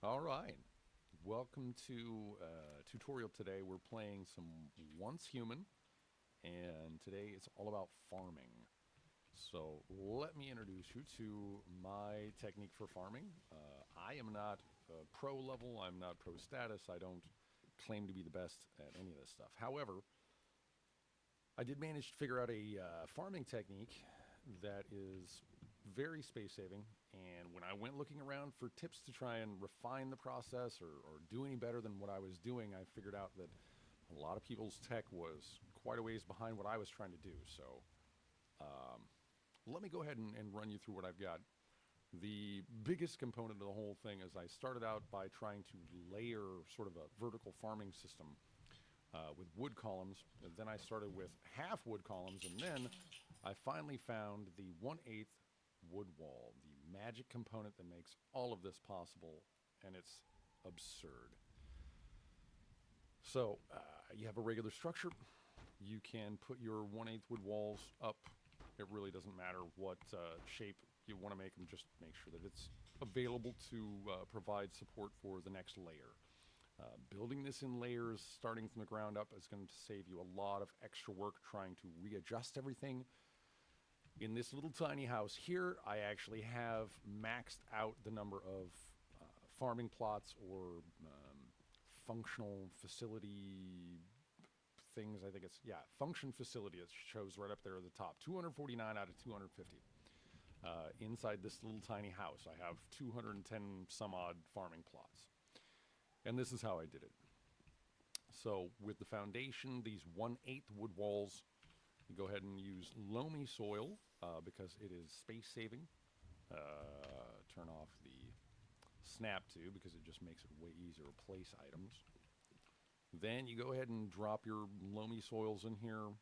All right. Welcome to tutorial today. We're playing some Once Human, and today it's all about farming. So let me introduce you to my technique for farming. I am not pro level. I'm not pro status. I don't claim to be the best at any of this stuff. However, I did manage to figure out a farming technique that is very space saving. And when I went looking around for tips to try and refine the process or do any better than what I was doing, I figured out that a lot of people's tech was quite a ways behind what I was trying to do. So let me go ahead and run you through what I've got. The biggest component of the whole thing is I started out by trying to layer sort of a vertical farming system with wood columns. And then I started with half wood columns, and then I finally found the 1/8 wood wall, the magic component that makes all of this possible, and it's absurd. So you have a regular structure. You can put your 1/8 wood walls up. It really doesn't matter what shape you want to make them. Just make sure that it's available to provide support for the next layer. Building this in layers, starting from the ground up, is going to save you a lot of extra work trying to readjust everything. In this little tiny house here, I actually have maxed out the number of farming plots or functional facility things. I think it's, yeah, function facility. It shows right up there at the top. 249 out of 250. Inside this little tiny house, I have 210 some odd farming plots. And this is how I did it. So with the foundation, these 1/8 wood walls, you go ahead and use loamy soil because it is space saving. Turn off the snap to because it just makes it way easier to place items. Then you go ahead and drop your loamy soils in here.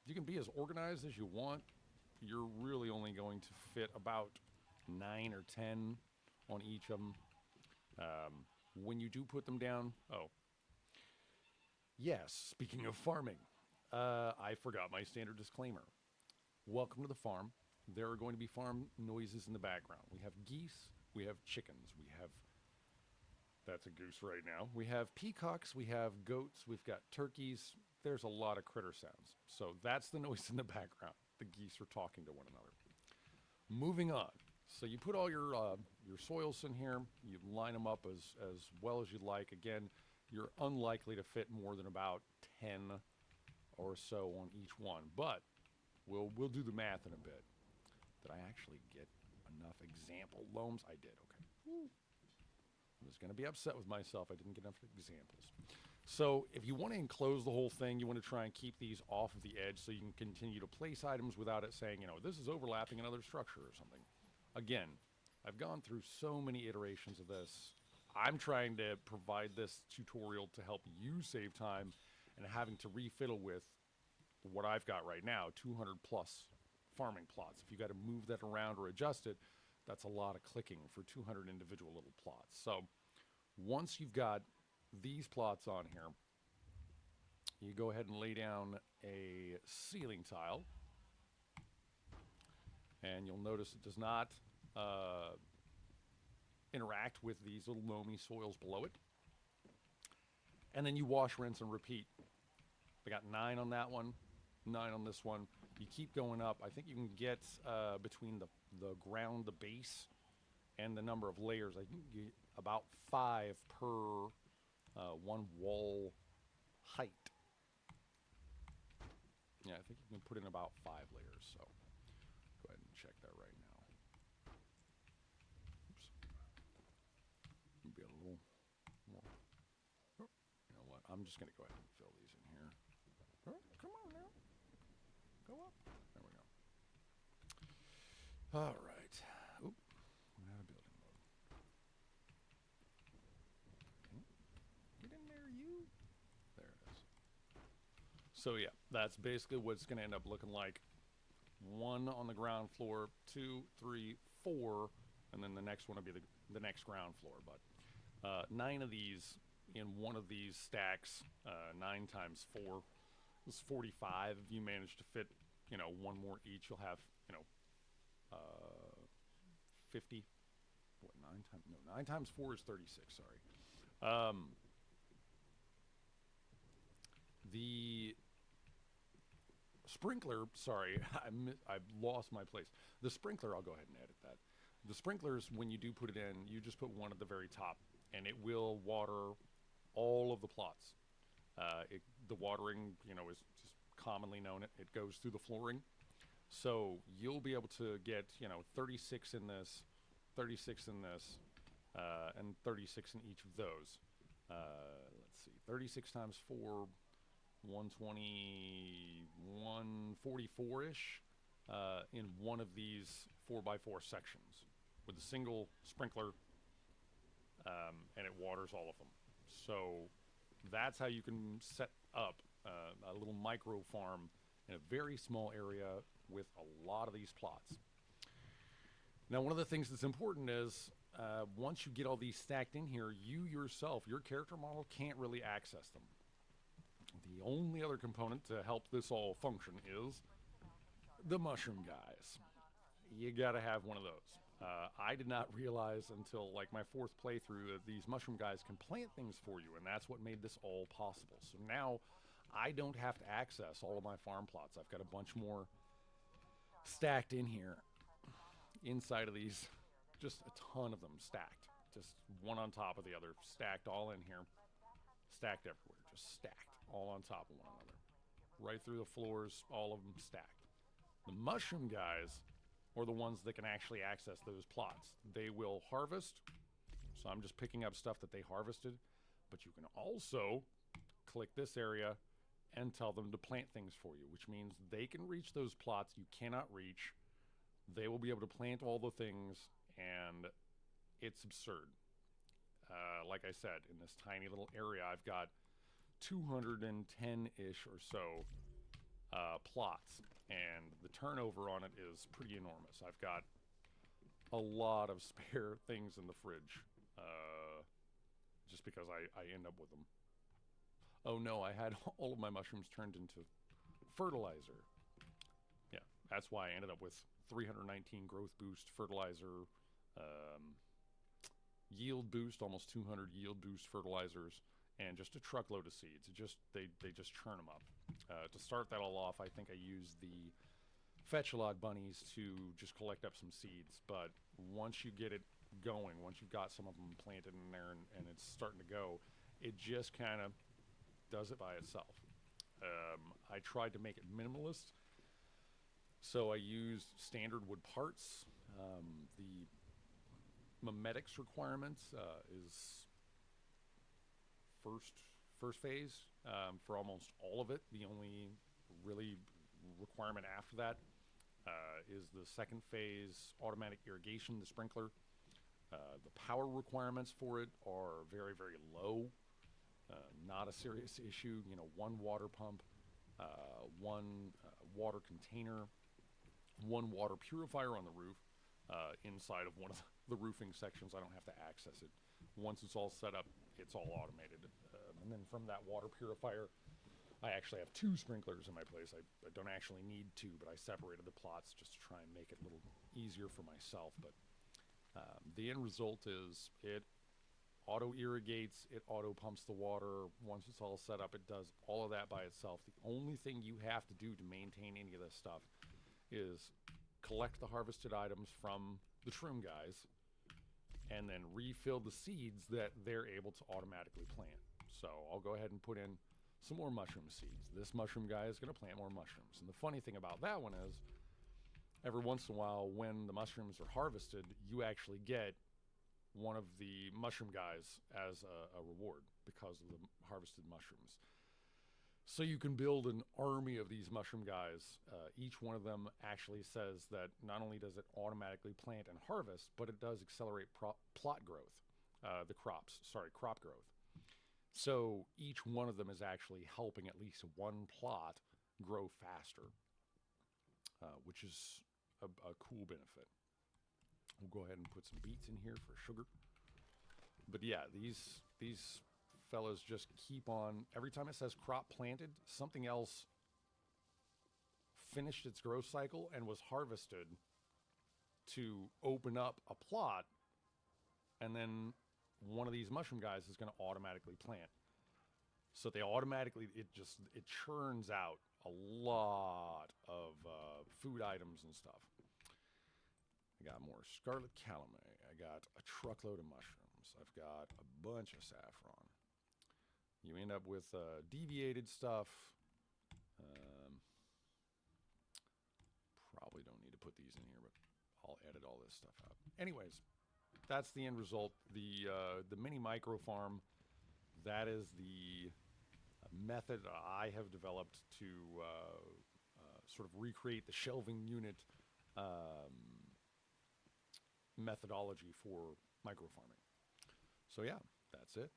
You can be as organized as you want. You're really only going to fit about 9 or 10 on each of them. When you do put them down, oh, yes, speaking of farming, I forgot my standard disclaimer. Welcome to the farm. There are going to be farm noises in the background. We have geese, we have chickens, we have, that's a goose right now. We have peacocks, we have goats, we've got turkeys. There's a lot of critter sounds. So that's the noise in the background. The geese are talking to one another. Moving on. So you put all your soils in here. You line them up as well as you'd like. Again, you're unlikely to fit more than about 10 or so on each one, but we'll do the math in a bit. Did I actually get enough example loams? I did. Okay. Woo. I was going to be upset with myself. I didn't get enough examples. So if you want to enclose the whole thing, you want to try and keep these off of the edge so you can continue to place items without it saying, this is overlapping another structure or something. Again, I've gone through so many iterations of this. I'm trying to provide this tutorial to help you save time and having to refiddle with what I've got right now, 200 plus farming plots. If you got to move that around or adjust it, that's a lot of clicking for 200 individual little plots. So once you've got these plots on here, you go ahead and lay down a ceiling tile. And you'll notice it does not interact with these little loamy soils below it. And then you wash, rinse, and repeat. I got 9 on that one, 9 on this one. You keep going up. I think you can get between the ground, the base, and the number of layers. I think you get about 5 per one wall height. Yeah, I think you can put in about 5 layers. So go ahead and check that right now. Oops. Be a little more. Oh, you know what? I'm just going to go ahead and fill these in here. Oh, come on now. Go up. There we go. All right. Oop. I'm out of building mode. Okay. Get in there, you. There it is. So yeah, that's basically what it's going to end up looking like. 1 on the ground floor, 2, 3, 4, and then the next one will be the next ground floor. But 9 of these in one of these stacks, 9 times 4 is 45. If you manage to fit, one more each, you'll have, 50. What, 9 No, 9 times 4 is 36. Sorry. The sprinkler, sorry, I lost my place. The sprinkler, I'll go ahead and edit that. The sprinklers, when you do put it in, you just put one at the very top, and it will water all of the plots. The watering, is just commonly known. It goes through the flooring. So you'll be able to get, 36 in this, 36 in this, and 36 in each of those. Let's see, 36 times 4, 120, 144-ish in one of these 4x4 sections with a single sprinkler, and it waters all of them. So that's how you can set up a little micro farm in a very small area with a lot of these plots. Now, one of the things that's important is once you get all these stacked in here, you yourself, your character model, can't really access them. The only other component to help this all function is the mushroom guys. You gotta have one of those. I did not realize until like my 4th playthrough that these mushroom guys can plant things for you, and that's what made this all possible. So now I don't have to access all of my farm plots. I've got a bunch more stacked in here inside of these, just a ton of them stacked, just one on top of the other, stacked all in here, stacked everywhere, just stacked all on top of one another, right through the floors, all of them stacked. The mushroom guys are the ones that can actually access those plots. They will harvest, so I'm just picking up stuff that they harvested, but you can also click this area and tell them to plant things for you, which means they can reach those plots you cannot reach. They will be able to plant all the things, and it's absurd. Like I said, in this tiny little area, I've got 210-ish or so plots, and the turnover on it is pretty enormous. I've got a lot of spare things in the fridge, just because I end up with them. Oh no, I had all of my mushrooms turned into fertilizer. Yeah, that's why I ended up with 319 growth boost fertilizer, yield boost, almost 200 yield boost fertilizers, and just a truckload of seeds. They just churn them up. To start that all off, I think I used the Fetch-a-Lot bunnies to just collect up some seeds, but once you get it going, once you've got some of them planted in there and it's starting to go, it just kind of does it by itself. I tried to make it minimalist, so I used standard wood parts. The memetics requirements is first phase for almost all of it. The only really requirement after that is the second phase automatic irrigation, the sprinkler. The power requirements for it are very, very low. Not a serious issue. One water pump, one water container, one water purifier on the roof, inside of one of the roofing sections. I don't have to access it. Once it's all set up, it's all automated. And then from that water purifier, I actually have 2 sprinklers in my place. I don't actually need 2, but I separated the plots just to try and make it a little easier for myself. But the end result is it auto irrigates, it auto pumps the water. Once it's all set up, it does all of that by itself. The only thing you have to do to maintain any of this stuff is collect the harvested items from the shroom guys and then refill the seeds that they're able to automatically plant. So I'll go ahead and put in some more mushroom seeds. This mushroom guy is going to plant more mushrooms. And the funny thing about that one is every once in a while when the mushrooms are harvested, you actually get one of the mushroom guys as a reward because of the harvested mushrooms. So you can build an army of these mushroom guys. Each one of them actually says that not only does it automatically plant and harvest, but it does accelerate plot growth, crop growth. So each one of them is actually helping at least one plot grow faster, which is a cool benefit. We'll go ahead and put some beets in here for sugar. But yeah, these fellas just keep on. Every time it says crop planted, something else finished its growth cycle and was harvested to open up a plot, and then one of these mushroom guys is going to automatically plant. So they automatically, it churns out a lot of food items and stuff. I got more scarlet calamay. I got a truckload of mushrooms. I've got a bunch of saffron. You end up with deviated stuff. Probably don't need to put these in here, but I'll edit all this stuff out. Anyways, that's the end result. The mini micro farm, that is the method I have developed to sort of recreate the shelving unit methodology for micro farming. So yeah, that's it.